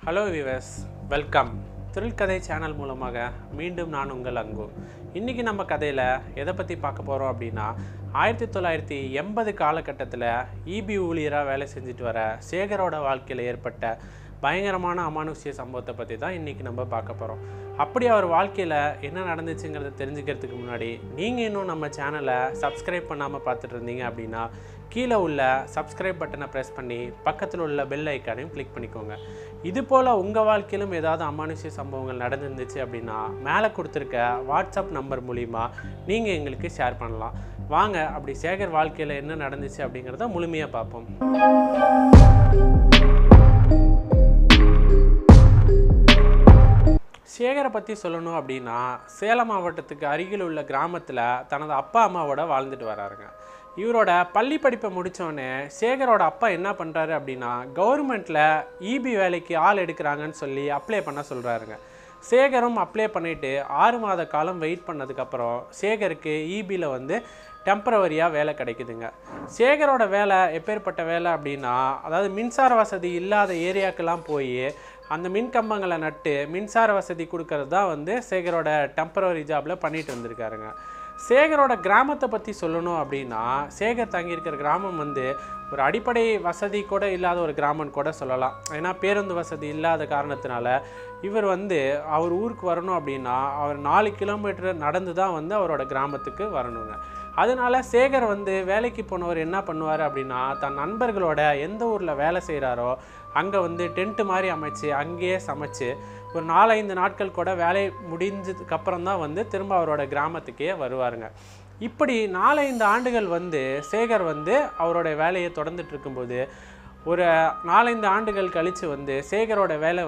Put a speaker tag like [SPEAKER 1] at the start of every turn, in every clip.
[SPEAKER 1] Hello viewers, welcome. Thrill கதை channel மூலமாக மீண்டும் நான் உங்கள் அங்கு. இன்றைக்கி நம்ம கதையில் எதை பற்றி பார்க்க போகிறோம் அப்படின்னா 1980 காலகட்டத்தில் இபி ஊழியராக வேலை செஞ்சுட்டு வர சேகரோட வாழ்க்கையில் ஏற்பட்ட பயங்கரமான அமானுஷ்ய சம்பவத்தை பற்றி தான் இன்றைக்கி நம்ம பார்க்க போகிறோம். அப்படி அவர் வாழ்க்கையில் என்ன நடந்துச்சுங்கிறத தெரிஞ்சுக்கிறதுக்கு முன்னாடி நீங்கள் இன்னும் நம்ம சேனலை சப்ஸ்கிரைப் பண்ணாமல் பார்த்துட்டு இருந்தீங்க அப்படின்னா கீழே உள்ள சப்ஸ்கிரைப் பட்டனை ப்ரெஸ் பண்ணி பக்கத்தில் உள்ள பெல் ஐக்கானையும் கிளிக் பண்ணிக்கோங்க. இது போல் உங்கள் வாழ்க்கையிலும் ஏதாவது அமானுஷ்ய சம்பவங்கள் நடந்துருந்துச்சு அப்படின்னா மேலே கொடுத்துருக்க வாட்ஸ்அப் நம்பர் மூலிமா நீங்கள் எங்களுக்கு ஷேர் பண்ணலாம். வாங்க அப்படி சேகர் வாழ்க்கையில் என்ன நடந்துச்சு அப்படிங்கிறத முழுமையாக பார்ப்போம். சேகரை பற்றி சொல்லணும் அப்படின்னா சேலம் மாவட்டத்துக்கு அருகில் உள்ள கிராமத்தில் தனது அப்பா அம்மாவோட வாழ்ந்துட்டு வராருங்க. இவரோட பள்ளி படிப்பை முடித்தோடனே சேகரோட அப்பா என்ன பண்ணுறாரு அப்படின்னா கவர்மெண்ட்டில் இபி வேலைக்கு ஆள் எடுக்கிறாங்கன்னு சொல்லி அப்ளை பண்ண சொல்கிறாருங்க. சேகரும் அப்ளை பண்ணிவிட்டு 6 மாத காலம் வெயிட் பண்ணதுக்கப்புறம் சேகருக்கு இபியில் டெம்பரவரியாக வேலை கிடைக்குதுங்க. சேகரோட வேலை எப்பேற்பட்ட வேலை அப்படின்னா, அதாவது மின்சார வசதி இல்லாத ஏரியாக்கெல்லாம் போய் அந்த மின்கம்பங்களை நட்டு மின்சார வசதி கொடுக்கறது தான் சேகரோட டெம்பரவரி ஜாபில் பண்ணிட்டு வந்திருக்காருங்க. சேகரோட கிராமத்தை பற்றி சொல்லணும் அப்படின்னா சேகர் தங்கியிருக்கிற கிராமம் ஒரு அடிப்படை வசதி கூட இல்லாத ஒரு கிராமம் கூட சொல்லலாம். ஏன்னா பேருந்து வசதி இல்லாத காரணத்தினால இவர் அவர் ஊருக்கு வரணும் அப்படின்னா அவர் 4 கிலோமீட்டர் நடந்து தான் அவரோட கிராமத்துக்கு வரணுங்க. அதனால சேகர் வேலைக்கு போனவர் என்ன பண்ணுவார் அப்படின்னா தன் நண்பர்களோட எந்த ஊரில் வேலை செய்கிறாரோ அங்கே டென்ட்டு மாதிரி அமைச்சு அங்கேயே சமைச்சு ஒரு 4-5 நாட்கள் கூட வேலை முடிஞ்சதுக்கப்புறம் தான் திரும்ப அவரோட கிராமத்துக்கே வருவாருங்க. இப்படி 4-5 ஆண்டுகள் சேகர் அவரோட வேலையை தொடர்ந்துட்டு இருக்கும்போது ஒரு 4-5 ஆண்டுகள் கழித்து சேகரோட வேலை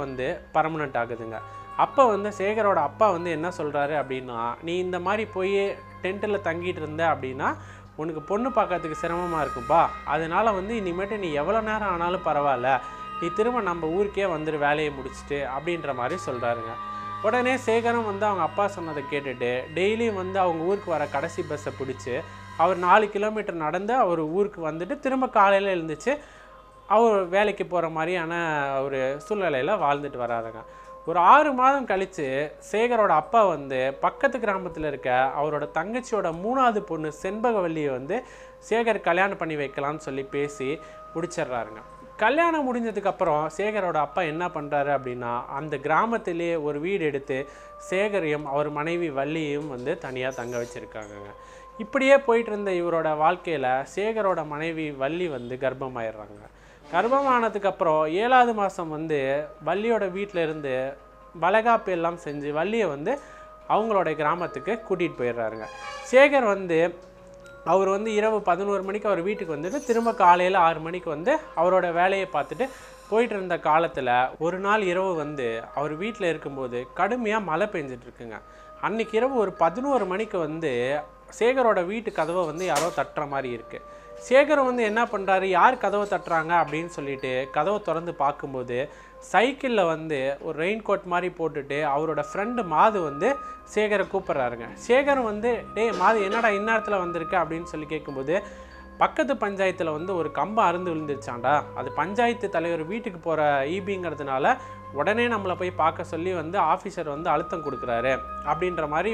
[SPEAKER 1] பர்மனெண்ட் ஆகுதுங்க. அப்போ சேகரோட அப்பா என்ன சொல்கிறாரு அப்படின்னா, நீ இந்த மாதிரி போய் டென்ட்டில் தங்கிட்டு இருந்த அப்படின்னா உனக்கு பொண்ணு பார்க்கறதுக்கு சிரமமாக இருக்கும்பா, அதனால் இனிமேட்டு நீ எவ்வளோ நேரம் ஆனாலும் பரவாயில்ல, நீ திரும்ப நம்ம ஊருக்கே வேலையை முடிச்சுட்டு அப்படின்ற மாதிரி சொல்கிறாருங்க. உடனே சேகரும் அவங்க அப்பா சொன்னதை கேட்டுட்டு டெய்லியும் அவங்க ஊருக்கு வர கடைசி பஸ்ஸை பிடிச்சி அவர் 4 கிலோமீட்டர் நடந்து அவர் ஊருக்கு திரும்ப காலையில் எழுந்துச்சு அவர் வேலைக்கு போகிற மாதிரியான ஒரு சூழ்நிலையில் வாழ்ந்துட்டு வராருங்க. ஒரு 6 மாதம் கழித்து சேகரோட அப்பா பக்கத்து கிராமத்தில் இருக்க அவரோட தங்கச்சியோட 3வது பொண்ணு செண்பகவல்லியை சேகர் கல்யாணம் பண்ணி வைக்கலான்னு சொல்லி பேசி முடிச்சிடுறாருங்க. கல்யாணம் முடிஞ்சதுக்கப்புறம் சேகரோட அப்பா என்ன பண்ணுறாரு அப்படின்னா அந்த கிராமத்திலே ஒரு வீடு எடுத்து சேகரையும் அவர் மனைவி வள்ளியும் தனியாக தங்க வச்சுருக்காங்கங்க. இப்படியே போயிட்டு இருந்த இவரோட வாழ்க்கையில் சேகரோட மனைவி வள்ளி கர்ப்பமாயிடுறாங்க. கர்ப்பமானதுக்கப்புறம் 7வது மாதம் வள்ளியோட வீட்டில் இருந்து வளைகாப்பு எல்லாம் செஞ்சு வள்ளியை அவங்களோட கிராமத்துக்கு கூட்டிகிட்டு போயிடுறாருங்க. சேகர் அவர் இரவு 11 மணிக்கு அவர் வீட்டுக்கு திரும்ப காலையில் 6 மணிக்கு அவரோட வேலையை பார்த்துட்டு போயிட்டு இருந்த காலத்தில் ஒரு நாள் இரவு அவர் வீட்டில் இருக்கும்போது கடுமையாக மழை பெஞ்சிட்ருக்குங்க. அன்றைக்கி இரவு ஒரு 11 மணிக்கு சேகரோட வீட்டு கதவை யாரோ தட்டுற மாதிரி இருக்குது. சேகர் என்ன பண்ணுறாரு, யார் கதவை தட்டுறாங்க அப்படின்னு சொல்லிட்டு கதவை திறந்து பார்க்கும்போது சைக்கிளில் ஒரு ரெயின் கோட் மாதிரி போட்டுட்டு அவரோட ஃப்ரெண்டு மாது சேகரை கூப்பிட்றாருங்க. சேகரும் டேய் மாது என்னடா இந்நேரத்தில் வந்திருக்க அப்படின்னு சொல்லி கேட்கும்போது பக்கத்து பஞ்சாயத்தில் ஒரு கம்பம் அருந்து விழுந்துருச்சாண்டா, அது பஞ்சாயத்து தலைவர் வீட்டுக்கு போகிற இபிங்கிறதுனால உடனே நம்மளை போய் பார்க்க சொல்லி ஆஃபீஸர் அழுத்தம் கொடுக்குறாரு அப்படின்ற மாதிரி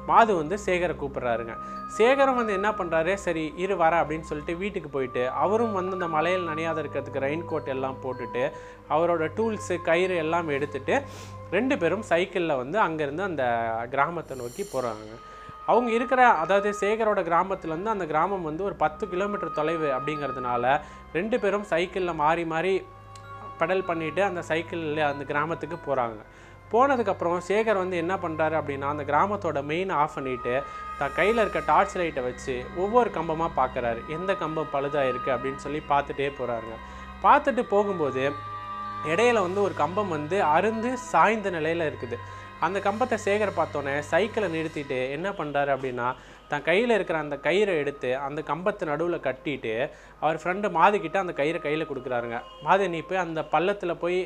[SPEAKER 1] மாது சேகரை கூப்பிட்றாருங்க. சேகரும் என்ன பண்ணுறாரு, சரி இரு வர அப்படின்னு சொல்லிட்டு வீட்டுக்கு போயிட்டு அவரும் அந்த மலையில் நனையாத இருக்கிறதுக்கு ரெயின் கோட் எல்லாம் போட்டுட்டு அவரோட டூல்ஸு கயிறு எல்லாம் எடுத்துகிட்டு 2 பேரும் சைக்கிளில் அங்கேருந்து அந்த கிராமத்தை நோக்கி போகிறாங்க. அவங்க இருக்கிற அதாவது சேகரோட கிராமத்துலேருந்து அந்த கிராமம் ஒரு 10 கிலோமீட்டர் தொலைவு அப்படிங்கிறதுனால 2 பேரும் சைக்கிளில் மாறி மாறி பெடல் பண்ணிவிட்டு அந்த சைக்கிளில் அந்த கிராமத்துக்கு போகிறாங்க. போனதுக்கப்புறம் சேகர் என்ன பண்ணுறாரு அப்படின்னா அந்த கிராமத்தோட மெயின் ஆஃப் பண்ணிவிட்டு தான் கையில் இருக்க டார்ச் லைட்டை வச்சு ஒவ்வொரு கம்பமாக பார்க்குறாரு, எந்த கம்பம் பழுதாக இருக்குது அப்படின்னு சொல்லி பார்த்துட்டே போகிறாருங்க. பார்த்துட்டு போகும்போது இடையில ஒரு கம்பம் அருந்து சாய்ந்த நிலையில் இருக்குது. அந்த கம்பத்தை சேகர் பார்த்தோன்னே சைக்கிளை நிறுத்திட்டு என்ன பண்ணுறாரு அப்படின்னா தன் கையில் இருக்கிற அந்த கயிறை எடுத்து அந்த கம்பத்து நடுவில் கட்டிட்டு அவர் ஃப்ரெண்டு மாதுக்கிட்ட அந்த கயிறை கையில் கொடுக்குறாருங்க. மாது நீ போய் அந்த பள்ளத்தில் போய்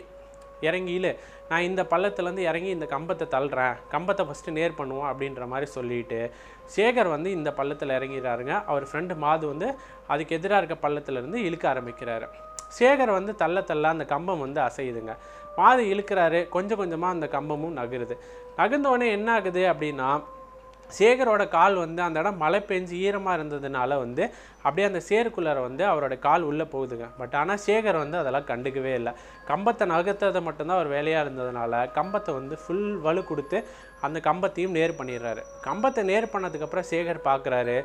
[SPEAKER 1] இறங்கியில் நான் இந்த பள்ளத்துலேருந்து இறங்கி இந்த கம்பத்தை தள்ளுறேன், கம்பத்தை ஃபஸ்ட்டு நேர் பண்ணுவோம் அப்படின்ற மாதிரி சொல்லிவிட்டு சேகர் இந்த பள்ளத்தில் இறங்கிறாருங்க. அவர் ஃப்ரெண்டு மாது அதுக்கு எதிராக இருக்க பள்ளத்துலேருந்து இழுக்க ஆரம்பிக்கிறாரு. சேகர் தள்ள தள்ள அந்த கம்பம் அசையுதுங்க. மாது இழுக்கிறாரு. கொஞ்சம் கொஞ்சமாக அந்த கம்பமும் நகருது. நகர்ந்தோடனே என்ன ஆகுது அப்படின்னா, சேகரோட கால் வந்து அந்த இடம் மழை பெஞ்சு ஈரமாக இருந்ததுனால வந்து அப்படியே அந்த சேருக்குள்ளார வந்து அவரோட கால் உள்ளே போகுதுங்க. பட் ஆனால் சேகர் வந்து அதெல்லாம் கண்டுக்கவே இல்லை. கம்பத்தை நகர்த்ததை மட்டும்தான் அவர் வேலையாக இருந்ததுனால கம்பத்தை வந்து ஃபுல் வலு கொடுத்து அந்த கம்பத்தையும் நேர் பண்ணிடுறாரு. கம்பத்தை நேர் பண்ணதுக்கப்புறம் சேகர் பார்க்குறாரு,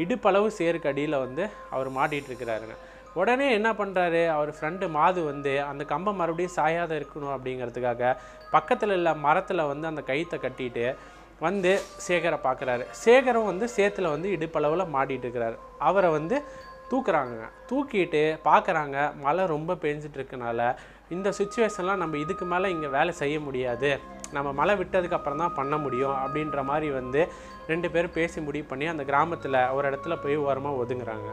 [SPEAKER 1] இடுப்பளவு சேருக்கு அடியில் வந்து அவர் மாட்டிகிட்டு இருக்கிறாருங்க. உடனே என்ன பண்ணுறாரு, அவர் ஃப்ரெண்டு மாது வந்து அந்த கம்பம் மறுபடியும் சாயாத இருக்கணும் அப்படிங்கிறதுக்காக பக்கத்தில் உள்ள மரத்தில் வந்து அந்த கயிற்றை கட்டிட்டு வந்து சேகரை பார்க்குறாரு. சேகரும் வந்து சேத்துல வந்து இடுப்பளவில் மாட்டிகிட்டு இருக்கிறாரு. அவரை வந்து தூக்குறாங்க. தூக்கிட்டு பார்க்குறாங்க, மழை ரொம்ப பெஞ்சிட்டு இருக்கனால இந்த சுச்சுவேஷன்லாம் நம்ம இதுக்கு மேலே இங்கே வேலை செய்ய முடியாது, நம்ம மழை விட்டதுக்கப்புறம் தான் பண்ண முடியும் அப்படின்ற மாதிரி வந்து 2 பேரும் பேசி முடிவு பண்ணி அந்த கிராமத்தில் ஒரு இடத்துல போய் ஓரமாக ஒதுங்குறாங்க.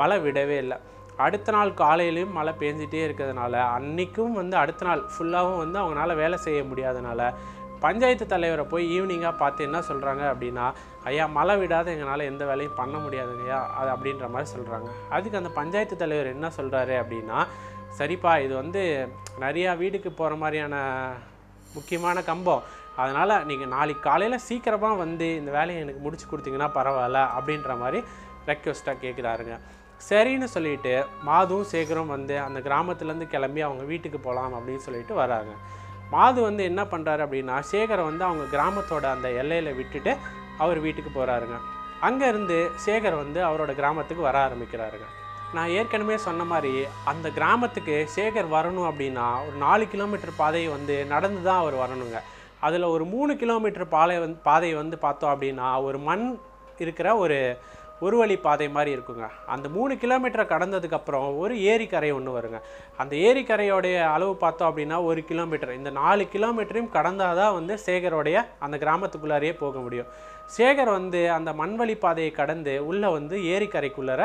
[SPEAKER 1] மழை விடவே இல்லை. அடுத்த நாள் காலையிலையும் மழை பெஞ்சிட்டே இருக்கிறதுனால அன்றைக்கும் வந்து அடுத்த நாள் ஃபுல்லாகவும் வந்து அவங்களால வேலை செய்ய முடியாதனால பஞ்சாயத்து தலைவரை போய் ஈவினிங்காக பார்த்து என்ன சொல்கிறாங்க அப்படின்னா, ஐயா மழை விடாத எங்களால் எந்த வேலையும் பண்ண முடியாதுங்கய்யா அது அப்படின்ற மாதிரி சொல்கிறாங்க. அதுக்கு அந்த பஞ்சாயத்து தலைவர் என்ன சொல்கிறாரு அப்படின்னா, சரிப்பா இது வந்து நிறையா வீட்டுக்கு போகிற மாதிரியான முக்கியமான கம்பம், அதனால் நீங்கள் நாளைக்கு காலையில் சீக்கிரமாக வந்து இந்த வேலையை எனக்கு முடிச்சு கொடுத்தீங்கன்னா பரவாயில்ல அப்படின்ற மாதிரி ரெக்வெஸ்ட்டாக கேட்குறாருங்க. சரின்னு சொல்லிட்டு மாதுவும் சேகரும் வந்து அந்த கிராமத்துலேருந்து கிளம்பி அவங்க வீட்டுக்கு போகலாம் அப்படின்னு சொல்லிட்டு வராங்க. மாது வந்து என்ன பண்ணுறாரு அப்படின்னா, சேகரை வந்து அவங்க கிராமத்தோட அந்த எல்லையில் விட்டுட்டு அவர் வீட்டுக்கு போகிறாருங்க. அங்கேருந்து சேகர் வந்து அவரோட கிராமத்துக்கு வர ஆரம்பிக்கிறாருங்க. நான் ஏற்கனவே சொன்ன மாதிரி அந்த கிராமத்துக்கு சேகர் வரணும் அப்படின்னா ஒரு 4 கிலோமீட்டர் பாதையை வந்து நடந்து தான் அவர் வரணுங்க. அதில் ஒரு 3 கிலோமீட்டர் பாதையை வந்து பார்த்தோம் அப்படின்னா ஒரு மண் இருக்கிற ஒரு வழி பாதை மாதிரி இருக்குங்க. அந்த 3 கிலோமீட்டரை கடந்ததுக்கப்புறம் ஒரு ஏரிக்கரை ஒன்று வருங்க. அந்த ஏரிக்கரையோடைய அளவு பார்த்தோம் அப்படின்னா 1 கிலோமீட்டர். இந்த 4 கிலோமீட்டரையும் கடந்தால் தான் வந்து சேகரோடைய அந்த கிராமத்துக்குள்ளாரையே போக முடியும். சேகர் வந்து அந்த மண்வழி பாதையை கடந்து உள்ளே வந்து ஏரிக்கரைக்குள்ளார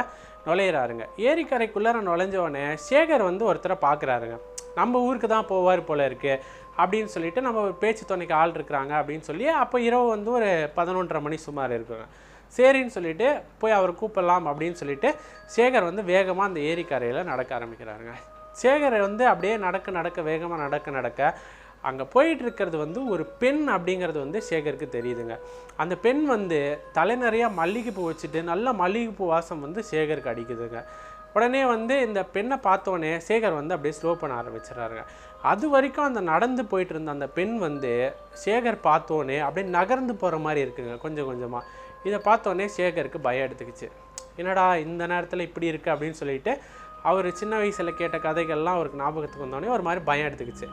[SPEAKER 1] நுழையிறாருங்க. ஏரிக்கரைக்குள்ளார நுழைஞ்சோடனே சேகர் வந்து ஒருத்தரை பார்க்குறாருங்க. நம்ம ஊருக்கு தான் போவார் போல இருக்குது அப்படின்னு சொல்லிட்டு நம்ம பேச்சு துணைக்கு ஆள் இருக்கிறாங்க அப்படின்னு சொல்லி அப்போ இரவு வந்து ஒரு 11:30 மணி சுமார் இருக்குங்க. சரின்னு சொல்லிட்டு போய் அவர் கூப்பிடலாம் அப்படின்னு சொல்லிட்டு சேகர் வந்து வேகமாக அந்த ஏரிக்கரையில் நடக்க ஆரம்பிக்கிறாருங்க. சேகர் வந்து அப்படியே நடக்க வேகமாக நடக்க அங்கே போயிட்டு இருக்கிறது வந்து ஒரு பெண் அப்படிங்கிறது வந்து சேகருக்கு தெரியுதுங்க. அந்த பெண் வந்து தலை நிறையா மல்லிகைப்பூ வச்சுட்டு நல்ல மல்லிகைப்பூ வாசம் வந்து சேகருக்கு அடிக்குதுங்க. உடனே வந்து இந்த பெண்ணை பார்த்தோன்னே சேகர் வந்து அப்படியே ஸ்லோ பண்ண ஆரம்பிச்சிடறாருங்க. அது வரைக்கும் அந்த நடந்து போயிட்டு இருந்த அந்த பெண் வந்து சேகர் பார்த்தோன்னே அப்படியே நகர்ந்து போகிற மாதிரி இருக்குங்க கொஞ்சம் கொஞ்சமாக. இதை பார்த்தோன்னே சேகருக்கு பயம் எடுத்துக்கிச்சு. என்னடா இந்த நேரத்தில் இப்படி இருக்குது அப்படின்னு சொல்லிட்டு அவர் சின்ன வயசில் கேட்ட கதைகள்லாம் அவருக்கு ஞாபகத்துக்கு வந்தோடனே ஒரு மாதிரி பயம் எடுத்துக்கிச்சு.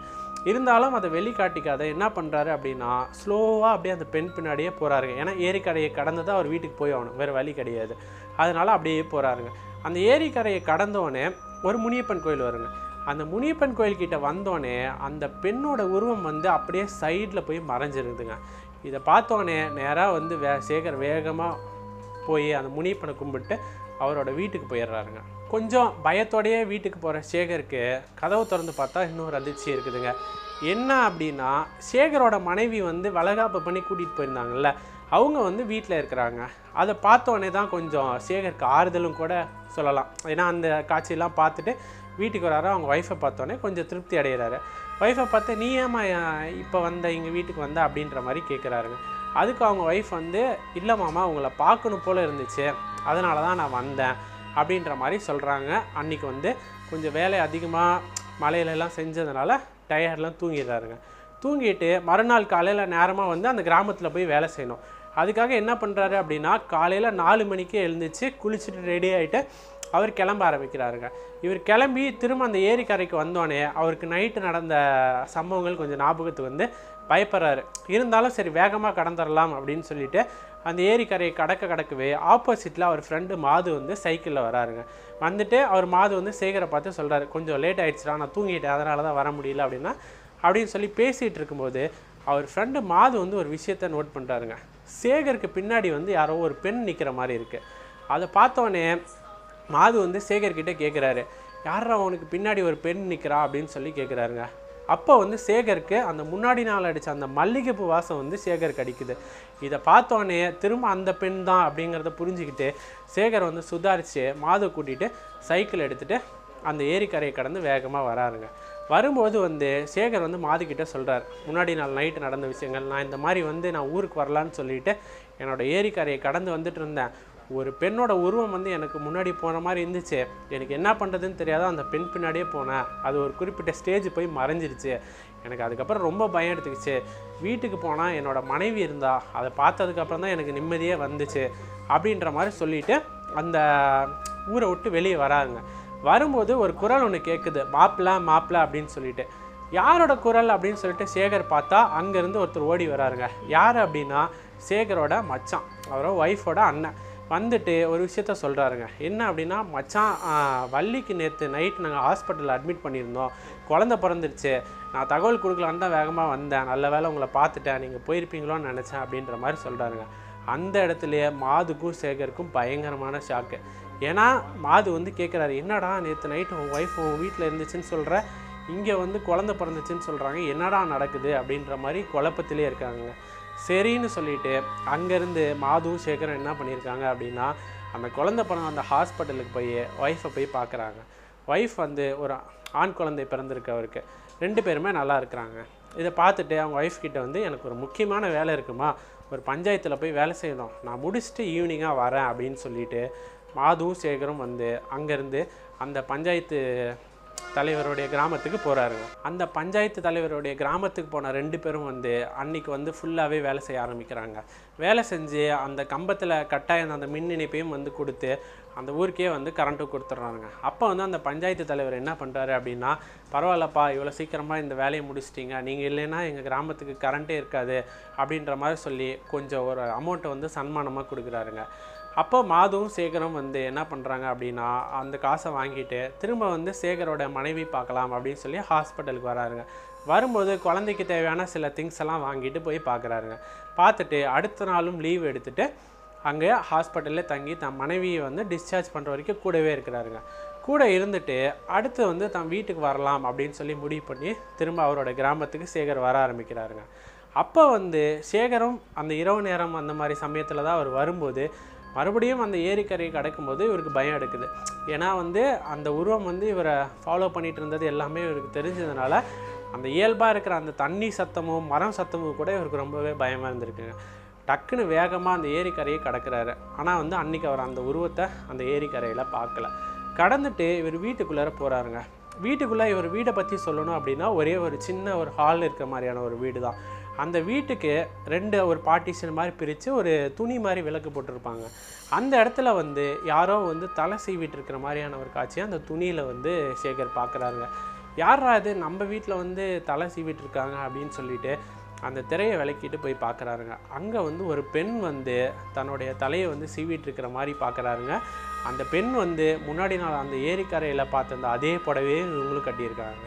[SPEAKER 1] இருந்தாலும் அதை வெளிக்காட்டிக்காத என்ன பண்ணுறாரு அப்படின்னா ஸ்லோவாக அப்படியே அந்த பெண் பின்னாடியே போகிறாருங்க. ஏன்னா ஏரிக்கரையை கடந்து தான் அவர் வீட்டுக்கு போய் ஆகணும், வேறு வழி கிடையாது. அதனால் அப்படியே போகிறாருங்க. அந்த ஏரிக்கரையை கடந்தோடனே ஒரு முனியப்பன் கோயில் வருங்க. அந்த முனியப்பன் கோயில்கிட்ட வந்தோடனே அந்த பெண்ணோட உருவம் வந்து அப்படியே சைடில் போய் மறைஞ்சிருக்குதுங்க. இதை பார்த்தோன்னே நேராக வந்து சேகர் வேகமாக போய் அந்த முனியப்பனை கும்பிட்டு அவரோட வீட்டுக்கு போயிடுறாருங்க. கொஞ்சம் பயத்தோடையே வீட்டுக்கு போகிற சேகருக்கு கதவை திறந்து பார்த்தா இன்னொரு அதிர்ச்சி இருக்குதுங்க. என்ன அப்படின்னா சேகரோட மனைவி வந்து வளகாப்பு பண்ணி கூட்டிகிட்டு போயிருந்தாங்கல்ல, அவங்க வந்து வீட்டில் இருக்கிறாங்க. அதை பார்த்தோன்னே தான் கொஞ்சம் சேகருக்கு ஆறுதலும் கூட சொல்லலாம். ஏன்னா அந்த காட்சியெல்லாம் பார்த்துட்டு வீட்டுக்கு வராரு. அவங்க ஒய்ஃபை பார்த்தோன்னே கொஞ்சம் திருப்தி அடைகிறாரு. ஒய்ஃபை பார்த்து நீ ஏமா இப்போ வந்த எங்கள் வீட்டுக்கு வந்த அப்படின்ற மாதிரி கேட்குறாருங்க. அதுக்கு அவங்க ஒய்ஃப் வந்து இல்லை மாமா உங்களை பார்க்கணும் போல் இருந்துச்சு, அதனால தான் நான் வந்தேன் அப்படின்ற மாதிரி சொல்கிறாங்க. அன்றைக்கி வந்து கொஞ்சம் வேலை அதிகமாக மலையிலெல்லாம் செஞ்சதுனால டயர்லாம் தூங்கிடுறாருங்க. தூங்கிட்டு மறுநாள் காலையில் நேரமாக வந்து அந்த கிராமத்தில் போய் வேலை செய்யணும். அதுக்காக என்ன பண்ணுறாரு அப்படின்னா காலையில் 4 மணிக்கே எழுந்திரிச்சு குளிச்சுட்டு ரெடி ஆகிட்டு அவர் கிளம்ப ஆரம்பிக்கிறாருங்க. இவர் கிளம்பி திரும்ப அந்த ஏரிக்கரைக்கு வந்தோடனே அவருக்கு நைட்டு நடந்த சம்பவங்கள் கொஞ்சம் ஞாபகத்துக்கு வந்து பயப்படுறாரு. இருந்தாலும் சரி வேகமாக கடந்துடலாம் அப்படின்னு சொல்லிட்டு அந்த ஏரிக்கரையை கடக்கவே ஆப்போசிட்டில் அவர் ஃப்ரெண்டு மாது வந்து சைக்கிளில் வராருங்க. வந்துட்டு அவர் மாது வந்து சேகரை பார்த்து சொல்கிறாரு, கொஞ்சம் லேட் ஆகிடுச்சுடா, நான் தூங்கிட்டேன், அதனால தான் வர முடியல அப்படின்னு சொல்லி பேசிகிட்டு இருக்கும்போது அவர் ஃப்ரெண்டு மாது வந்து ஒரு விஷயத்தை நோட் பண்ணுறாருங்க. சேகருக்கு பின்னாடி வந்து யாரோ ஒரு பெண் நிற்கிற மாதிரி இருக்குது. அதை பார்த்தோன்னே மாது வந்து சேகர்கிட்ட கேட்குறாரு, யாரா அவனுக்கு பின்னாடி ஒரு பெண் நிற்கிறா அப்படின்னு சொல்லி கேட்குறாருங்க. அப்போ வந்து சேகருக்கு அந்த முன்னாடி நாள் அடித்த அந்த மல்லிகைப்பூ வாசம் வந்து சேகருக்கு அடிக்குது. இதை பார்த்தோன்னே திரும்ப அந்த பெண் தான் அப்படிங்கிறத புரிஞ்சுக்கிட்டு சேகர் வந்து சுதாரித்து மாது கூட்டிகிட்டு சைக்கிள் எடுத்துகிட்டு அந்த ஏரிக்கரையை கடந்து வேகமாக வராருங்க. வரும்போது வந்து சேகர் வந்து மாதுக்கிட்ட சொல்கிறார், முன்னாடி நாள் நைட்டு நடந்த விஷயங்கள், நான் இந்த மாதிரி வந்து நான் ஊருக்கு வரலான்னு சொல்லிட்டு என்னோடய ஏரிக்கரையை கடந்து வந்துட்டு இருந்தேன். ஒரு பெண்ணோட உருவம் வந்து எனக்கு முன்னாடி போன மாதிரி இருந்துச்சு. எனக்கு என்ன பண்ணுறதுன்னு தெரியாத அந்த பெண் பின்னாடியே போனேன். அது ஒரு குறிப்பிட்ட ஸ்டேஜ் போய் மறைஞ்சிருச்சு. எனக்கு அதுக்கப்புறம் ரொம்ப பயம் எடுத்துக்கிச்சு. வீட்டுக்கு போனால் என்னோடய மனைவி இருந்தா, அதை பார்த்ததுக்கப்புறம் தான் எனக்கு நிம்மதியே வந்துச்சு அப்படின்ற மாதிரி சொல்லிவிட்டு அந்த ஊரை விட்டு வெளியே வராங்க. வரும்போது ஒரு குரல் ஒன்று கேட்குது, மாப்பிள்ள அப்படின்னு சொல்லிட்டு. யாரோட குரல் அப்படின்னு சொல்லிட்டு சேகர் பார்த்தா அங்கேருந்து ஒருத்தர் ஓடி வராருங்க. யார் அப்படின்னா சேகரோட மச்சான், அவரோட ஒய்ஃபோட அண்ணன். வந்துட்டு ஒரு விஷயத்த சொல்கிறாருங்க. என்ன அப்படின்னா, மச்சான் வள்ளிக்கு நேற்று நைட் நாங்கள் ஹாஸ்பிட்டலில் அட்மிட் பண்ணியிருந்தோம், குழந்தை பிறந்துருச்சு. நான் தகவல் கொடுக்கலான்னு தான் வேகமாக வந்தேன். நல்ல வேலை உங்களை பார்த்துட்டேன், நீங்கள் போயிருப்பீங்களோன்னு நினச்சேன் அப்படின்ற மாதிரி சொல்கிறாருங்க. அந்த இடத்துலையே மாதுக்கும் சேகருக்கும் பயங்கரமான ஷாக்கு. ஏன்னா மாது வந்து கேட்குறாரு, என்னடா நேற்று நைட்டு உன் ஒய்ஃப் உன் வீட்டில் இருந்துச்சுன்னு சொல்கிற, இங்கே வந்து குழந்தை பிறந்துச்சுன்னு சொல்கிறாங்க, என்னடா நடக்குது அப்படின்ற மாதிரி குழப்பத்திலே இருக்காங்க. சரின்னு சொல்லிவிட்டு அங்கேருந்து மாதுவும் சேகரும் என்ன பண்ணியிருக்காங்க அப்படின்னா, அந்த குழந்தை பிறந்த அந்த ஹாஸ்பிட்டலுக்கு போய் ஒய்ஃபை போய் பார்க்குறாங்க. ஒய்ஃப் வந்து ஒரு ஆண் குழந்தை பிறந்திருக்கு அவருக்கு. 2 பேருமே நல்லா இருக்கிறாங்க. இதை பார்த்துட்டு அவங்க ஒய்ஃப் கிட்ட வந்து, எனக்கு ஒரு முக்கியமான வேலை இருக்குமா, ஒரு பஞ்சாயத்தில் போய் வேலை செய்யணும், நான் முடிச்சுட்டு ஈவினிங்காக வரேன் அப்படின்னு சொல்லிட்டு மாதுவும் சேகரும் வந்து அங்கேருந்து அந்த பஞ்சாயத்து தலைவருடைய கிராமத்துக்கு போகிறாருங்க. அந்த பஞ்சாயத்து தலைவருடைய கிராமத்துக்கு போன 2 பேரும் வந்து அன்றைக்கி வந்து ஃபுல்லாகவே வேலை செய்ய ஆரம்பிக்கிறாங்க. வேலை செஞ்சு அந்த கம்பத்தில் கட்டாயம் அந்த மின் இணைப்பையும் வந்து கொடுத்து அந்த ஊருக்கே வந்து கரண்ட்டு கொடுத்துட்றாங்க. அப்போ வந்து அந்த பஞ்சாயத்து தலைவர் என்ன பண்ணுறாரு அப்படின்னா, பரவாயில்லப்பா, இவ்வளோ சீக்கிரமாக இந்த வேலையை முடிச்சிட்டிங்க, நீங்கள் இல்லைன்னா எங்கள் கிராமத்துக்கு கரண்ட்டே இருக்காது அப்படின்ற மாதிரி சொல்லி கொஞ்சம் ஒரு அமௌண்ட்டை வந்து சன்மானமாக கொடுக்குறாருங்க. அப்போ மாதுவும் சேகரும் வந்து என்ன பண்ணுறாங்க அப்படின்னா, அந்த காசை வாங்கிட்டு திரும்ப வந்து சேகரோட மனைவி பார்க்கலாம் அப்படின்னு சொல்லி ஹாஸ்பிட்டலுக்கு வராருங்க. வரும்போது குழந்தைக்கு தேவையான சில திங்ஸ் எல்லாம் வாங்கிட்டு போய் பார்க்குறாருங்க. பார்த்துட்டு அடுத்த நாளும் லீவ் எடுத்துகிட்டு அங்கே ஹாஸ்பிட்டலில் தங்கி தன் மனைவியை வந்து டிஸ்சார்ஜ் பண்ணுற வரைக்கும் கூடவே இருக்கிறாருங்க. கூட இருந்துட்டு அடுத்து வந்து தன் வீட்டுக்கு வரலாம் அப்படின்னு சொல்லி முடிவு பண்ணி திரும்ப அவரோட கிராமத்துக்கு சேகர் வர ஆரம்பிக்கிறாருங்க. அப்போ வந்து சேகரும் அந்த இரவு நேரம் அந்த மாதிரி சமயத்தில் தான் அவர் வரும்போது மறுபடியும் அந்த ஏரிக்கரையை கடக்கும்போது இவருக்கு பயம் எடுக்குது. ஏன்னா வந்து அந்த உருவம் வந்து இவரை ஃபாலோ பண்ணிகிட்டு இருந்தது எல்லாமே இவருக்கு தெரிஞ்சதுனால அந்த இயல்பாக இருக்கிற அந்த தண்ணி சத்தமும் மரம் சத்தமும் கூட இவருக்கு ரொம்பவே பயமாக இருந்திருக்குங்க. டக்குன்னு வேகமாக அந்த ஏரிக்கரையை கடக்கிறாரு. ஆனால் வந்து அன்றைக்கி அவர் அந்த உருவத்தை அந்த ஏரிக்கரையில் பார்க்கல. கடந்துட்டு இவர் வீட்டுக்குள்ளார போகிறாருங்க. வீட்டுக்குள்ளே இவர் வீடை பற்றி சொல்லணும் அப்படின்னா, ஒரே ஒரு சின்ன ஒரு ஹால் இருக்கிற மாதிரியான ஒரு வீடு தான். அந்த வீட்டுக்கு 2 ஒரு பார்ட்டிஷன் மாதிரி பிரித்து ஒரு துணி மாதிரி விளக்கு போட்டிருப்பாங்க. அந்த இடத்துல வந்து யாரோ வந்து தலை சீவிட்டு இருக்கிற மாதிரியான ஒரு காட்சியை அந்த துணியில் வந்து சேகர் பார்க்குறாருங்க. யாரா இது நம்ம வீட்டில் வந்து தலை சீவிட்டு இருக்காங்க அப்படின்னு சொல்லிட்டு அந்த திரையை விளக்கிட்டு போய் பார்க்குறாருங்க. அங்கே வந்து ஒரு பெண் வந்து தன்னுடைய தலையை வந்து சீவிட்டு இருக்கிற மாதிரி பார்க்குறாருங்க. அந்த பெண் வந்து முன்னாடி நாள் அந்த ஏரிக்கரையில் பார்த்த அந்த அதே புடவையே இவங்களும் கட்டியிருக்காங்க.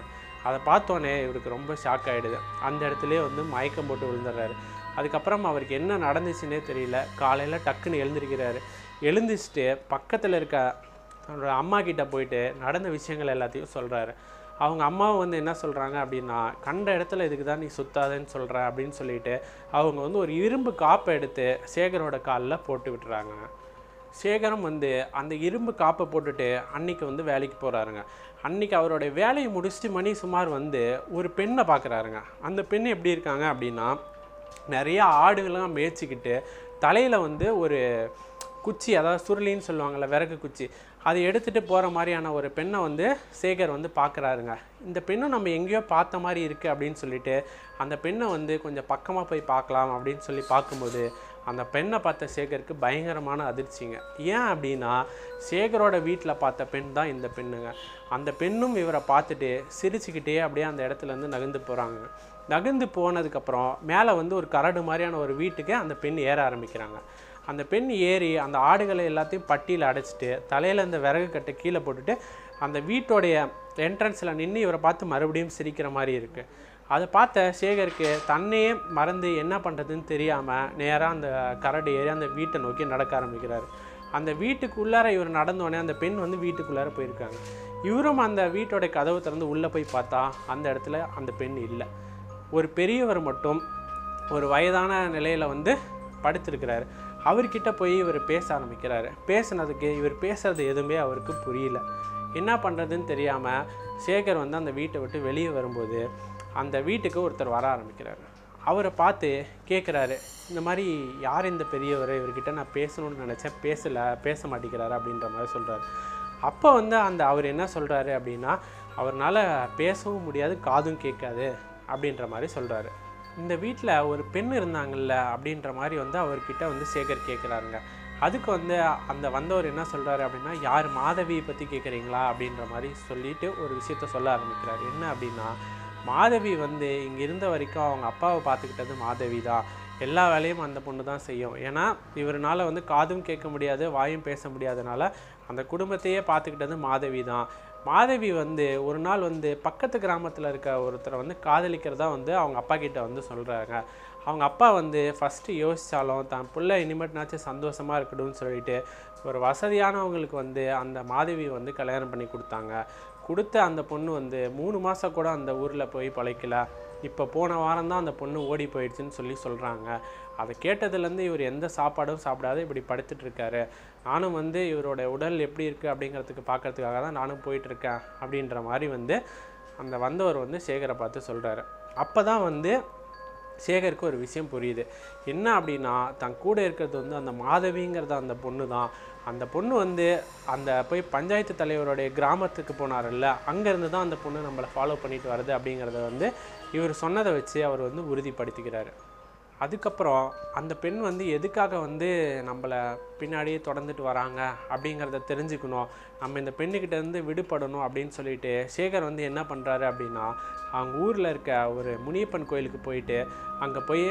[SPEAKER 1] அதை பார்த்தோன்னே இவருக்கு ரொம்ப ஷாக் ஆகிடுது. அந்த இடத்துலேயே வந்து மயக்கம் போட்டு விழுந்துடுறாரு. அதுக்கப்புறம் அவருக்கு என்ன நடந்துச்சுன்னே தெரியல. காலையில் டக்குன்னு எழுந்திருக்கிறாரு. எழுந்திரிச்சிட்டு பக்கத்தில் இருக்க தன்னோட அம்மா கிட்டே போயிட்டு நடந்த விஷயங்கள் எல்லாத்தையும் சொல்கிறாரு. அவங்க அம்மாவும் வந்து என்ன சொல்கிறாங்க அப்படின்னா, கண்ட இடத்துல இதுக்கு தான் நீ சுத்தாதேன்னு சொல்கிற அப்படின்னு சொல்லிட்டு அவங்க வந்து ஒரு இரும்பு காப்பை எடுத்து சேகரோட காலில் போட்டு விட்டுறாங்க. சேகரம் வந்து அந்த இரும்பு காப்பை போட்டுட்டு அன்றைக்கி வந்து வேலைக்கு போகிறாருங்க. அன்றைக்கி அவருடைய வேலையை முடிச்சுட்டு மணி சுமார் வந்து ஒரு பெண்ணை பார்க்குறாருங்க. அந்த பெண் எப்படி இருக்காங்க அப்படின்னா, நிறையா ஆடுகள்லாம் மேய்ச்சிக்கிட்டு தலையில் வந்து ஒரு குச்சி, அதாவது சுருளின்னு சொல்லுவாங்கள்ல, விறகு குச்சி, அதை எடுத்துகிட்டு போகிற மாதிரியான ஒரு பெண்ணை வந்து சேகர் வந்து பார்க்குறாருங்க. இந்த பெண்ணை நம்ம எங்கேயோ பார்த்த மாதிரி இருக்குது அப்படின்னு சொல்லிட்டு அந்த பெண்ணை வந்து கொஞ்சம் பக்கமாக போய் பார்க்கலாம் அப்படின்னு சொல்லி பார்க்கும்போது அந்த பெண்ணை பார்த்த சேகருக்கு பயங்கரமான அதிர்ச்சிங்க. ஏன் அப்படின்னா, சேகரோட வீட்டில் பார்த்த பெண் தான் இந்த பெண்ணுங்க. அந்த பெண்ணும் இவரை பார்த்துட்டு சிரிச்சுக்கிட்டே அப்படியே அந்த இடத்துலேருந்து நகர்ந்து போகிறாங்க. நகர்ந்து போனதுக்கப்புறம் மேலே வந்து ஒரு கரடு மாதிரியான ஒரு வீட்டுக்கு அந்த பெண் ஏற ஆரம்பிக்கிறாங்க. அந்த பெண் ஏறி அந்த ஆடுகளை எல்லாத்தையும் பட்டியில் அடைச்சிட்டு தலையில் அந்த விறகு கட்டை கீழே போட்டுட்டு அந்த வீட்டோடைய என்ட்ரன்ஸில் நின்று இவரை பார்த்து மறுபடியும் சிரிக்கிற மாதிரி இருக்குது. அதை பார்த்த சேகருக்கு தன்னையே மறந்து என்ன பண்ணுறதுன்னு தெரியாமல் நேராக அந்த கரடு ஏறி அந்த வீட்டை நோக்கி நடக்க ஆரம்பிக்கிறார். அந்த வீட்டுக்குள்ளார இவர் நடந்தோடனே அந்த பெண் வந்து வீட்டுக்குள்ளார போயிருக்காங்க. இவரும் அந்த வீட்டோட கதவு திறந்து உள்ளே போய் பார்த்தா அந்த இடத்துல அந்த பெண் இல்லை. ஒரு பெரியவர் மட்டும் ஒரு வயதான நிலையில் வந்து படுத்திருக்கிறார். அவர்கிட்ட போய் இவர் பேச ஆரம்பிக்கிறாரு. பேசுனதுக்கு இவர் பேசுகிறது எதுவுமே அவருக்கு புரியல. என்ன பண்ணுறதுன்னு தெரியாமல் சேகர் வந்து அந்த வீட்டை விட்டு வெளியே வரும்போது அந்த வீட்டுக்கு ஒருத்தர் வர ஆரம்பிக்கிறாரு. அவரை பார்த்து கேட்குறாரு, இந்த மாதிரி யார் இந்த பெரியவர், இவர்கிட்ட நான் பேசணும்னு நினச்சேன், பேச மாட்டேங்கிறாரு அப்படின்ற மாதிரி சொல்கிறாரு. அப்போ வந்து அவர் என்ன சொல்கிறாரு அப்படின்னா, அவரால் பேசவும் முடியாது, காதும் கேட்காது அப்படின்ற மாதிரி சொல்கிறாரு. இந்த வீட்டில் ஒரு பெண் இருந்தாங்கல்ல அப்படின்ற மாதிரி வந்து அவர்கிட்ட வந்து சேகர் கேட்குறாருங்க. அதுக்கு வந்து அந்த வந்தவர் என்ன சொல்கிறாரு அப்படின்னா, யார் மாதவியை பற்றி கேட்குறீங்களா அப்படின்ற மாதிரி சொல்லிட்டு ஒரு விஷயத்த சொல்ல ஆரம்பிக்கிறார். என்ன அப்படின்னா, மாதவி வந்து இங்கே இருந்த வரைக்கும் அவங்க அப்பாவை பார்த்துக்கிட்டது மாதவி தான், எல்லா வேலையும் அந்த பொண்ணு தான் செய்யும். ஏன்னா இவரால் வந்து காதும் கேட்க முடியாது, வாயும் பேச முடியாதனால அந்த குடும்பத்தையே பார்த்துக்கிட்டது மாதவி தான். மாதவி வந்து ஒரு நாள் வந்து பக்கத்து கிராமத்தில் இருக்க ஒருத்தரை வந்து காதலிக்கிறதா வந்து அவங்க அப்பா கிட்ட வந்து சொல்கிறாங்க. அவங்க அப்பா வந்து ஃபஸ்ட்டு யோசித்தாலும் தான் பிள்ளை இனிமேட்னாச்சும் சந்தோஷமாக இருக்கணும்னு சொல்லிட்டு ஒரு வசதியானவங்களுக்கு வந்து அந்த மாதவி வந்து கல்யாணம் பண்ணி கொடுத்த அந்த பொண்ணு வந்து 3 மாதம் கூட அந்த ஊரில் போய் பிழைக்கல. இப்போ போன வாரம் தான் அந்த பொண்ணு ஓடி போயிடுச்சுன்னு சொல்கிறாங்க. அதை கேட்டதுலேருந்து இவர் எந்த சாப்பாடும் சாப்பிடாத இப்படி படுத்துட்ருக்காரு. நானும் வந்து இவரோட உடல் எப்படி இருக்குது அப்படிங்கிறதுக்கு பார்க்கறதுக்காக தான் நானும் போயிட்டுருக்கேன் அப்படின்ற மாதிரி வந்து அந்த வந்தவர் வந்து சேகரை பார்த்து சொல்கிறாரு. அப்போ தான் வந்து சேகருக்கு ஒரு விஷயம் புரியுது. என்ன அப்படின்னா, தன் கூட இருக்கிறது வந்து அந்த மாதவிங்கிறது அந்த பொண்ணு தான். அந்த பொண்ணு வந்து அந்த போய் பஞ்சாயத்து தலைவருடைய கிராமத்துக்கு போனார்ல, அங்கேருந்து தான் அந்த பொண்ணு நம்மளை ஃபாலோ பண்ணிட்டு வருது அப்படிங்கிறத வந்து இவர் சொன்னதை வச்சு அவர் வந்து உறுதிப்படுத்திக்கிறாரு. அதுக்கப்புறம் அந்த பெண் வந்து எதுக்காக வந்து நம்மளை பின்னாடியே தொடர்ந்துட்டு வராங்க அப்படிங்கிறத தெரிஞ்சுக்கணும், நம்ம இந்த பெண்ணுக்கிட்டேருந்து விடுபடணும் அப்படின்னு சொல்லிட்டு சேகர் வந்து என்ன பண்ணுறாரு அப்படின்னா, அவங்க ஊரில் இருக்க ஒரு முனியப்பன் கோயிலுக்கு போயிட்டு அங்கே போய்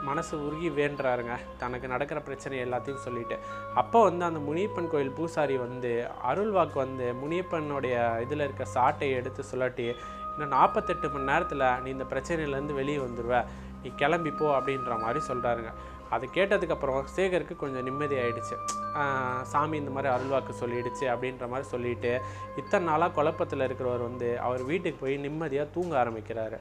[SPEAKER 1] மனசு உருகி வேண்டுறாருங்க, தனக்கு நடக்கிற பிரச்சனை எல்லாத்தையும் சொல்லிட்டு. அப்போ வந்து அந்த முனியப்பன் கோயில் பூசாரி வந்து அருள்வாக்கு வந்து முனியப்பனுடைய இதில் இருக்க சாட்டை எடுத்து சுழட்டி, இன்னும் 48 மணி நேரத்தில் நீ இந்த பிரச்சனையிலேருந்து வெளியே வந்துடுவ, நீ கிளம்பிப்போ அப்படின்ற மாதிரி சொல்கிறாருங்க. அது கேட்டதுக்கப்புறம் சேகருக்கு கொஞ்சம் நிம்மதி ஆகிடுச்சு. சாமி இந்த மாதிரி அருள்வாக்கு சொல்லிடுச்சு அப்படின்ற மாதிரி சொல்லிவிட்டு இத்தனை நாளாக குழப்பத்தில் இருக்கிறவர் வந்து அவர் வீட்டுக்கு போய் நிம்மதியாக தூங்க ஆரம்பிக்கிறாரு.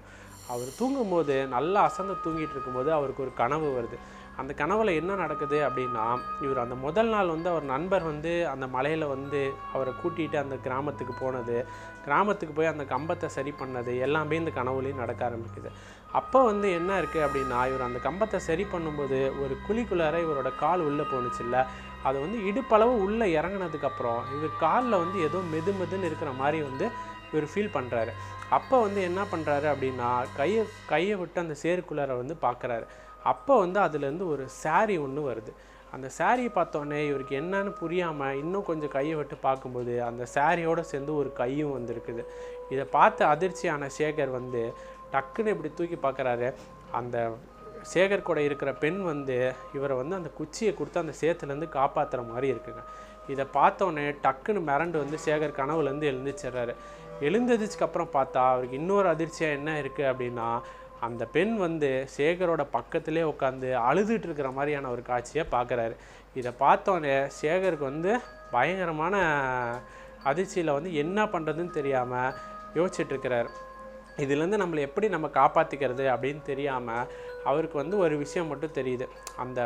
[SPEAKER 1] அவர் தூங்கும்போது நல்லா அசந்து தூங்கிட்டு இருக்கும்போது அவருக்கு ஒரு கனவு வருது. அந்த கனவுல என்ன நடக்குது அப்படின்னா, இவர் அந்த முதல் நாள் வந்து அவர் நண்பர் வந்து அந்த மலையில் வந்து அவரை கூட்டிகிட்டு அந்த கிராமத்துக்கு போனது, கிராமத்துக்கு போய் அந்த கம்பத்தை சரி பண்ணது எல்லாமே இந்த கனவுலையும் நடக்க ஆரம்பிக்குது. அப்போ வந்து என்ன இருக்குது அப்படின்னா, இவர் அந்த கம்பத்தை சரி பண்ணும்போது ஒரு குழிக்குள்ளார இவரோட கால் உள்ளே போணுச்சுல்ல, அது வந்து இடுப்பளவு உள்ளே இறங்கினதுக்கப்புறம் இவர் காலில் வந்து ஏதோ மெதுன்னு இருக்கிற மாதிரி வந்து இவர் ஃபீல் பண்ணுறாரு. அப்போ வந்து என்ன பண்ணுறாரு அப்படின்னா, கையை விட்டு அந்த சேருக்குள்ளார வந்து பார்க்குறாரு. அப்போ வந்து அதுலேருந்து ஒரு சாரி ஒன்று வருது. அந்த சாரியை பார்த்தோன்னே இவருக்கு என்னன்னு புரியாமல் இன்னும் கொஞ்சம் கையை விட்டு பார்க்கும்போது அந்த சாரியோடு சேர்ந்து ஒரு கையும் வந்துருக்குது. இதை பார்த்து அதிர்ச்சியான சேகர் வந்து டக்குன்னு இப்படி தூக்கி பார்க்குறாரு. அந்த சேகர் கூட இருக்கிற பெண் வந்து இவரை வந்து அந்த குச்சியை கொடுத்து அந்த சேத்துலேருந்து காப்பாற்றுற மாதிரி இருக்குங்க. இதை பார்த்தோன்னே டக்குன்னு மிரண்டு வந்து சேகர் கனவுலேருந்து எழுந்துச்சிட்றாரு. எழுந்ததுக்கப்புறம் பார்த்தா அவருக்கு இன்னொரு அதிர்ச்சியாக என்ன இருக்குது அப்படின்னா, அந்த பெண் வந்து சேகரோட பக்கத்திலே உட்காந்து அழுதுட்டு இருக்கிற மாதிரியான ஒரு காட்சியை பார்க்குறாரு. இதை பார்த்தோன்னே சேகருக்கு வந்து பயங்கரமான அதிர்ச்சியில் வந்து என்ன பண்ணுறதுன்னு தெரியாமல் யோசிச்சுட்ருக்கிறார். இதுலேருந்து நம்மளை எப்படி நம்ம காப்பாற்றிக்கிறது அப்படின்னு தெரியாமல் அவருக்கு வந்து ஒரு விஷயம் மட்டும் தெரியுது. அந்த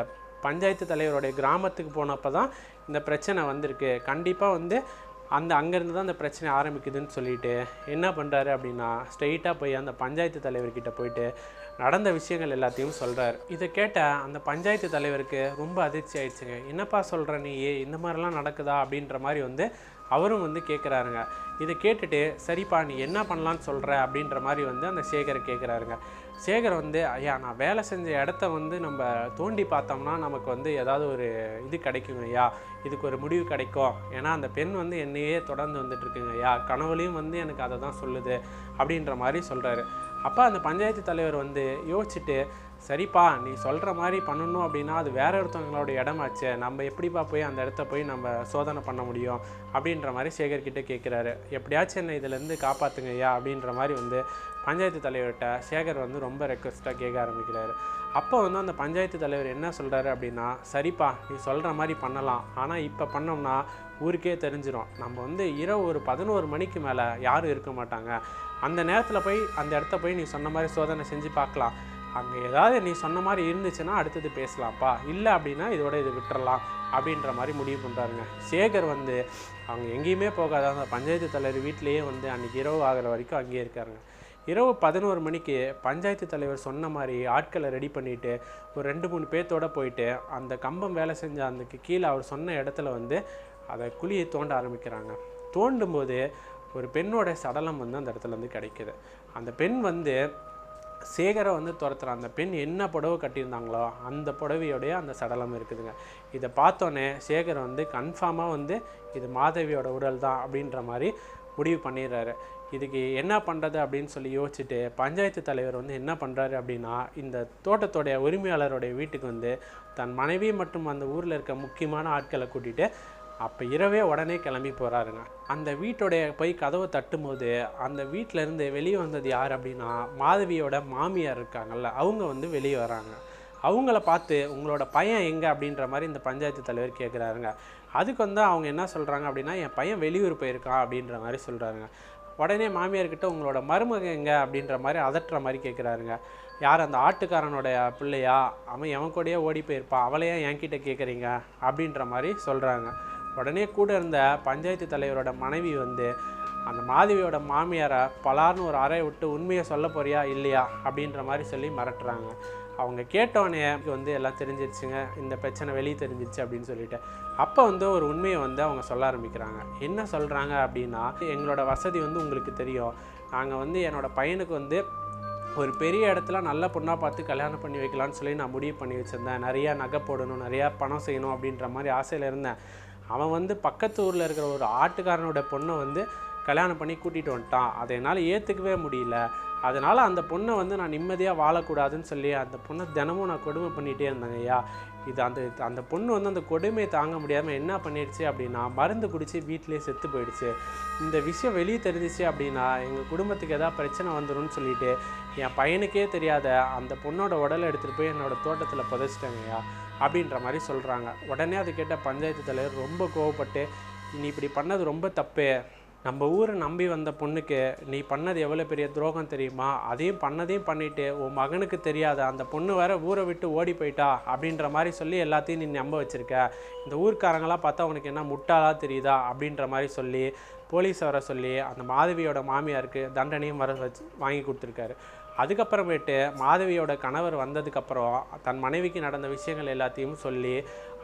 [SPEAKER 1] பஞ்சாயத்து தலைவருடைய கிராமத்துக்கு போனப்போ தான் இந்த பிரச்சனை வந்திருக்கு, கண்டிப்பாக வந்து அங்கேருந்து தான் அந்த பிரச்சனை ஆரம்பிக்குதுன்னு சொல்லிட்டு என்ன பண்ணுறாரு அப்படின்னா, ஸ்ட்ரெயிட்டாக போய் அந்த பஞ்சாயத்து தலைவர்கிட்ட போயிட்டு நடந்த விஷயங்கள் எல்லாத்தையும் சொல்கிறார். இதை கேட்ட அந்த பஞ்சாயத்து தலைவருக்கு ரொம்ப அதிர்ச்சி ஆயிடுச்சுங்க. என்னப்பா சொல்கிற நீ, இந்த மாதிரிலாம் நடக்குதா அப்படின்ற மாதிரி வந்து அவரும் வந்து கேட்குறாருங்க. இதை கேட்டுட்டு சரிப்பா நீ என்ன பண்ணலான்னு சொல்கிற அப்படின்ற மாதிரி வந்து அந்த சேகரை கேட்குறாருங்க. சேகர் வந்து, ஐயா நான் வேலை செஞ்ச இடத்த வந்து நம்ம தோண்டி பார்த்தோம்னா நமக்கு வந்து ஏதாவது ஒரு இது கிடைக்குங்க ஐயா, இதுக்கு ஒரு முடிவு கிடைக்கும். ஏன்னா அந்த பெண் வந்து என்னையே தொடர்ந்து வந்துட்டுருக்குங்க ஐயா, கனவுலையும் வந்து எனக்கு அதை தான் சொல்லுது அப்படின்ற மாதிரி சொல்கிறாரு. அப்போ அந்த பஞ்சாயத்து தலைவர் வந்து யோசிச்சுட்டு, சரிப்பா நீ சொல்கிற மாதிரி பண்ணணும் அப்படின்னா அது வேற ஒருத்தவங்களோட இடமாச்சு, நம்ம எப்படிப்பா போய் அந்த இடத்த போய் நம்ம சோதனை பண்ண முடியும் அப்படின்ற மாதிரி சேகர்கிட்ட கேட்குறாரு. எப்படியாச்சும் என்னை இதிலேருந்து காப்பாற்றுங்க ஐயா அப்படின்ற மாதிரி வந்து பஞ்சாயத்து தலைவர்கிட்ட சேகர் வந்து ரொம்ப ரெக்வஸ்ட்டாக கேட்க ஆரம்பிக்கிறாரு. அப்போ வந்து அந்த பஞ்சாயத்து தலைவர் என்ன சொல்கிறாரு அப்படின்னா, சரிப்பா நீ சொல்கிற மாதிரி பண்ணலாம், ஆனால் இப்போ பண்ணோம்னா ஊருக்கே தெரிஞ்சிடும், நம்ம வந்து இரவு ஒரு 11 மணிக்கு மேலே யாரும் இருக்க மாட்டாங்க, அந்த நேரத்தில் போய் அந்த இடத்த போய் நீ சொன்ன மாதிரி சோதனை செஞ்சு பார்க்கலாம், அங்கே ஏதாவது நீ சொன்ன மாதிரி இருந்துச்சுன்னா அடுத்தது பேசலாம்ப்பா, இல்லை அப்படின்னா இதோட இது விட்டுறலாம் அப்படின்ற மாதிரி முடிவு பண்ணுறாருங்க. சேகர் வந்து அவங்க எங்கேயுமே போகாத அந்த பஞ்சாயத்து தலைவர் வீட்டிலேயே வந்து அன்றைக்கி இரவு ஆகிற வரைக்கும் அங்கேயே இருக்காருங்க. இரவு 11 மணிக்கு பஞ்சாயத்து தலைவர் சொன்ன மாதிரி ஆட்களை ரெடி பண்ணிவிட்டு ஒரு 2-3 பேர்த்தோடு போயிட்டு அந்த கம்பம் வேலை செஞ்ச அந்த கீழே அவர் சொன்ன இடத்துல வந்து அதை குழியை தோண்ட ஆரம்பிக்கிறாங்க. தோண்டும்போது ஒரு பெண்ணோட சடலம் வந்து அந்த இடத்துல வந்து கிடைக்கிது. அந்த பெண் வந்து சேகரை வந்து துரத்துற அந்த பெண் என்ன புடவை கட்டியிருந்தாங்களோ அந்த புடவையோடைய அந்த சடலம் இருக்குதுங்க. இதை பார்த்தோன்னே சேகர் வந்து கன்ஃபார்மாக வந்து இது மாதவியோட உடல் தான் அப்படின்ற மாதிரி முடிவு பண்ணிடுறாரு. இதுக்கு என்ன பண்ணுறது அப்படின்னு சொல்லி யோசிச்சுட்டு பஞ்சாயத்து தலைவர் வந்து என்ன பண்ணுறாரு அப்படின்னா, இந்த தோட்டத்தோடைய உரிமையாளருடைய வீட்டுக்கு வந்து தன் மனைவி மற்றும் அந்த ஊரில் இருக்க முக்கியமான ஆட்களை கூட்டிகிட்டு அப்போ இரவே உடனே கிளம்பி போகிறாருங்க. அந்த வீட்டோடைய போய் கதவை தட்டும்போது அந்த வீட்டிலேருந்து வெளியே வந்தது யார் அப்படின்னா, மாதவியோட மாமியார் இருக்காங்கல்ல, அவங்க வந்து வெளியே வராங்க. அவங்கள பார்த்து உங்களோட பையன் எங்கே அப்படின்ற மாதிரி இந்த பஞ்சாயத்து தலைவர் கேட்குறாருங்க. அதுக்கு வந்து அவங்க என்ன சொல்கிறாங்க அப்படின்னா, என் பையன் வெளியூர் போயிருக்கான் அப்படின்ற மாதிரி சொல்கிறாருங்க. உடனே மாமியார்கிட்ட உங்களோட மருமகன் எங்கே அப்படின்ற மாதிரி அதட்டுற மாதிரி கேட்குறாருங்க. யார் அந்த ஆட்டுக்காரனுடைய பிள்ளையா, அவன் எவன் கூடயே ஓடி போயிருப்பான், அவளையா என்கிட்ட கேட்குறீங்க அப்படின்ற மாதிரி சொல்கிறாங்க. உடனே கூட இருந்த பஞ்சாயத்து தலைவரோட மனைவி வந்து அந்த மாதவியோட மாமியாரை பலார்னு ஒரு அறையை விட்டு உண்மையை சொல்ல போறியா இல்லையா அப்படின்ற மாதிரி சொல்லி மிரட்டுறாங்க. அவங்க கேட்டோடனே வந்து எல்லாம் தெரிஞ்சிருச்சுங்க, இந்த பிரச்சனை வெளியே தெரிஞ்சிருச்சு அப்படின்னு சொல்லிட்டு அப்போ வந்து ஒரு உண்மையை வந்து அவங்க சொல்ல ஆரம்பிக்கிறாங்க. என்ன சொல்கிறாங்க அப்படின்னா, எங்களோட வசதி வந்து உங்களுக்கு தெரியும், நாங்கள் வந்து என்னோடய பையனுக்கு வந்து ஒரு பெரிய இடத்துல நல்ல பொண்ணாக பார்த்து கல்யாணம் பண்ணி வைக்கலான்னு சொல்லி நான் முடிவு பண்ணி வச்சுருந்தேன். நிறையா நகை போடணும், நிறையா பணம் செய்யணும் அப்படின்ற மாதிரி ஆசையில் இருந்தேன். அவன் வந்து பக்கத்து ஊரில் இருக்கிற ஒரு ஆட்டுக்காரனோட பொண்ணை வந்து கல்யாணம் பண்ணி கூட்டிகிட்டு வந்துட்டான். அதை என்னால் ஏற்றுக்கவே முடியல. அதனால் அந்த பொண்ணை வந்து நான் நிம்மதியாக வாழக்கூடாதுன்னு சொல்லி அந்த பொண்ணை தினமும் நான் கொடுமை பண்ணிகிட்டே இருந்தேங்க ஐயா. இது அந்த பொண்ணு வந்து அந்த கொடுமையை தாங்க முடியாமல் என்ன பண்ணிடுச்சு அப்படின்னா, மருந்து குடித்து வீட்டிலே செத்து போயிடுச்சு. இந்த விஷயம் வெளியே தெரிஞ்சிச்சு அப்படின்னா எங்கள் குடும்பத்துக்கு எதாவது பிரச்சனை வந்துடும்னு சொல்லிட்டு என் பையனுக்கே தெரியாத அந்த பொண்ணோட உடலை எடுத்துகிட்டு போய் என்னோடய தோட்டத்தில் புதைச்சிட்டாங்கய்யா அப்படின்ற மாதிரி சொல்கிறாங்க. உடனே அதை கேட்ட பஞ்சாயத்து தலைவர் ரொம்ப கோவப்பட்டு, நீ இப்படி பண்ணது ரொம்ப தப்பு, நம்ம ஊரை நம்பி வந்த பொண்ணுக்கு நீ பண்ணது எவ்வளோ பெரிய துரோகம் தெரியுமா, அதையும் பண்ணிவிட்டு உன் மகனுக்கு தெரியாத அந்த பொண்ணு வேற ஊரை விட்டு ஓடி போயிட்டா அப்படின்ற மாதிரி சொல்லி எல்லாத்தையும் நீ நம்ப வச்சுருக்க, இந்த ஊர்க்காரங்களாம் பார்த்தா உனக்கு என்ன முட்டாளாக தெரியுதா அப்படின்ற மாதிரி சொல்லி போலீஸ் வர சொல்லி அந்த மாதவியோட மாமியாருக்கு தண்டனையும் வாங்கி கொடுத்துருக்காரு. அதுக்கப்புறமேட்டு மாதவியோட கணவர் வந்ததுக்கப்புறம் தன் மனைவிக்கு நடந்த விஷயங்கள் எல்லாத்தையும் சொல்லி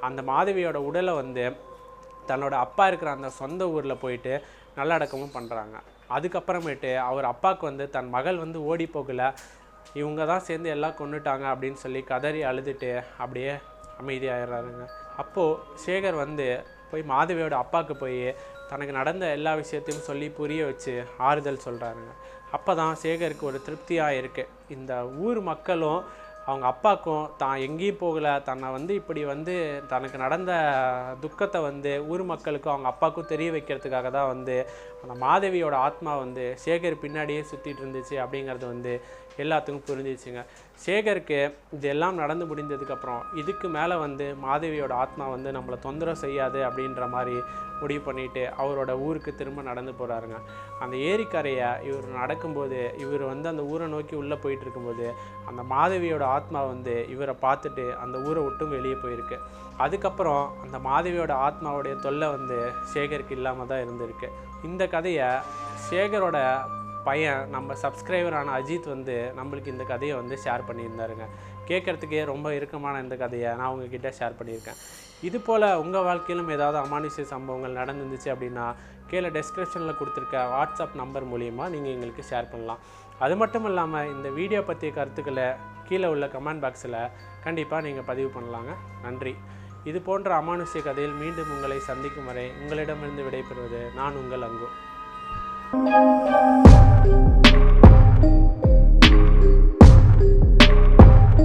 [SPEAKER 1] அந்த மாதவியோட உடலை வந்து தன்னோட அப்பா இருக்கிற அந்த சொந்த ஊரில் போயிட்டு நல்லடக்கமும் பண்ணுறாங்க. அதுக்கப்புறமேட்டு அவர் அப்பாவுக்கு வந்து தன் மகள் வந்து ஓடி போகலை, இவங்க தான் சேர்ந்து எல்லாம் கொண்டுட்டாங்க அப்படின்னு சொல்லி கதறி அழுதுட்டு அப்படியே அமைதியாகிடுறாருங்க. அப்போது சேகர் வந்து போய் மாதவியோட அப்பாவுக்கு போய் தனக்கு நடந்த எல்லா விஷயத்தையும் சொல்லி புரிய வச்சு ஆறுதல் சொல்கிறாருங்க. அப்போ தான் சேகருக்கு ஒரு திருப்தியாக இருக்குது. இந்த ஊர் மக்களும் அவங்க அப்பாவுக்கும் தான் எங்கேயும் போகலை, தன்னை வந்து இப்படி வந்து தனக்கு நடந்த துக்கத்தை வந்து ஊர் மக்களுக்கும் அவங்க அப்பாவுக்கும் தெரிய வைக்கிறதுக்காக தான் வந்து அந்த மாதவியோட ஆத்மா வந்து சேகர் பின்னாடியே சுற்றிட்டு இருந்துச்சு அப்படிங்கிறது வந்து எல்லாத்துக்கும் புரிஞ்சிச்சுங்க. சேகருக்கு இதெல்லாம் நடந்து முடிஞ்சதுக்கப்புறம் இதுக்கு மேலே வந்து மாதவியோட ஆத்மா வந்து நம்மளை தொந்தரவு செய்யாது அப்படின்ற மாதிரி முடிவு பண்ணிவிட்டு அவரோட ஊருக்கு திரும்ப நடந்து போகிறாருங்க. அந்த ஏரிக்கரையை இவர் நடக்கும்போது இவர் வந்து அந்த ஊரை நோக்கி உள்ளே போயிட்டு இருக்கும்போது அந்த மாதவியோட ஆத்மா வந்து இவரை பார்த்துட்டு அந்த ஊரை விட்டும் வெளியே போயிருக்கு. அதுக்கப்புறம் அந்த மாதவியோட ஆத்மாவுடைய தொல்லை வந்து சேகருக்கு இல்லாமல் தான் இருந்திருக்கு. இந்த கதையை சேகரோட பையன் நம்ம சப்ஸ்கிரைபரான அஜித் வந்து நம்மளுக்கு இந்த கதையை வந்து ஷேர் பண்ணியிருந்தாருங்க. கேட்குறதுக்கே ரொம்ப இறுக்கமான இந்த கதையை நான் உங்ககிட்ட ஷேர் பண்ணியிருக்கேன். இது போல் உங்கள் வாழ்க்கையிலும் ஏதாவது அமானுஷ்ய சம்பவங்கள் நடந்துருந்துச்சு அப்படின்னா கீழே டெஸ்கிரிப்ஷனில் கொடுத்துருக்க வாட்ஸ்அப் நம்பர் மூலிமா நீங்கள் எங்களுக்கு ஷேர் பண்ணலாம். அது மட்டும் இல்லாமல் இந்த வீடியோ பற்றிய கருத்துக்களை கீழே உள்ள கமெண்ட் பாக்ஸில் கண்டிப்பாக நீங்கள் பதிவு பண்ணலாங்க. நன்றி. இது போன்ற அமானுஷ்ய கதையில் மீண்டும் உங்களை சந்திக்கும் வரை உங்களிடமிருந்து விடைபெறுவது நான் உங்கள் அங்கு.